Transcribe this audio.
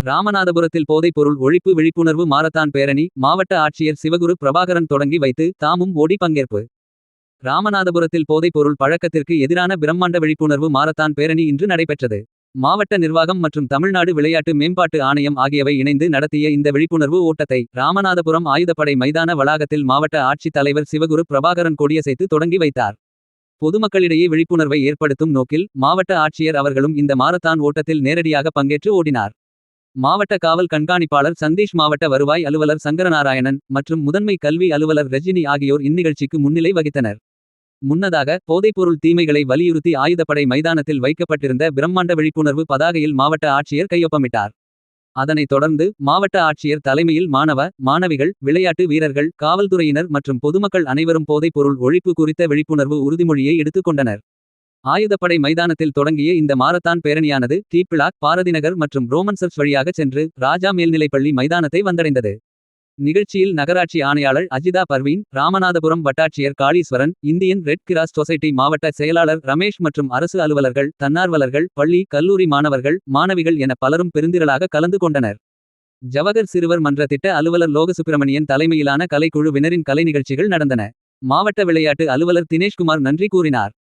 ராமநாதபுரத்தில் போதைப்பொருள் ஒழிப்பு விழிப்புணர்வு மாரத்தான் பேரணி மாவட்ட ஆட்சியர் சிவகுரு பிரபாகரன் தொடங்கி வைத்து தாமும் ஓடி பங்கேற்பு. ராமநாதபுரத்தில் போதைப்பொருள் பழக்கத்திற்கு எதிரான பிரம்மாண்ட விழிப்புணர்வு மாரத்தான் பேரணி இன்று நடைபெற்றது. மாவட்ட நிர்வாகம் மற்றும் தமிழ்நாடு விளையாட்டு மேம்பாட்டு ஆணையம் ஆகியவை இணைந்து நடத்திய இந்த விழிப்புணர்வு ஓட்டத்தை ராமநாதபுரம் ஆயுதப்படை மைதான வளாகத்தில் மாவட்ட ஆட்சித் தலைவர் சிவகுரு பிரபாகரன் கொடியசைத்து தொடங்கி வைத்தார். பொதுமக்களிடையே விழிப்புணர்வை ஏற்படுத்தும் நோக்கில் மாவட்ட ஆட்சியர் அவர்களும் இந்த மாரத்தான் ஓட்டத்தில் நேரடியாக பங்கேற்று ஓடினார். மாவட்ட காவல் கண்காணிப்பாளர் சந்தீஷ், மாவட்ட வருவாய் அலுவலர் சங்கரநாராயணன் மற்றும் முதன்மை கல்வி அலுவலர் ரஜினி ஆகியோர் இந்நிகழ்ச்சிக்கு முன்னிலை வகித்தனர். முன்னதாக போதைப்பொருள் தீமைகளை வலியுறுத்தி ஆயுதப்படை மைதானத்தில் வைக்கப்பட்டிருந்த பிரம்மாண்ட விழிப்புணர்வு பதாகையில் மாவட்ட ஆட்சியர் கையொப்பமிட்டார். அதனைத் தொடர்ந்து மாவட்ட ஆட்சியர் தலைமையில் மாணவிகள், விளையாட்டு வீரர்கள், காவல்துறையினர் மற்றும் பொதுமக்கள் அனைவரும் போதைப்பொருள் ஒழிப்பு குறித்த விழிப்புணர்வு உறுதிமொழியை எடுத்துக் கொண்டனர். ஆயுதப்படை மைதானத்தில் தொடங்கிய இந்த மாரத்தான் பேரணியானது டி பிளாக், பாரதிநகர் மற்றும் ரோமன் சர்ச் வழியாக சென்று ராஜா மேல்நிலைப்பள்ளி மைதானத்தை வந்தடைந்தது. நிகழ்ச்சியில் நகராட்சி ஆணையாளர் அஜிதா பர்வீன், ராமநாதபுரம் வட்டாட்சியர் Kaleeswaran, Indian red cross society மாவட்ட செயலாளர் ரமேஷ் மற்றும் அரசு அலுவலர்கள், தன்னார்வலர்கள், பள்ளி கல்லூரி மாணவர்கள், மாணவிகள் என பலரும் பெருந்திரளாக கலந்து கொண்டனர். ஜவஹர் சிறுவர் மன்ற திட்ட அலுவலர் லோகசுப்பிரமணியன் தலைமையிலான கலைக்குழுவினரின் கலை நிகழ்ச்சிகள் நடந்தன. மாவட்ட விளையாட்டு அலுவலர் தினேஷ்குமார் நன்றி கூறினார்.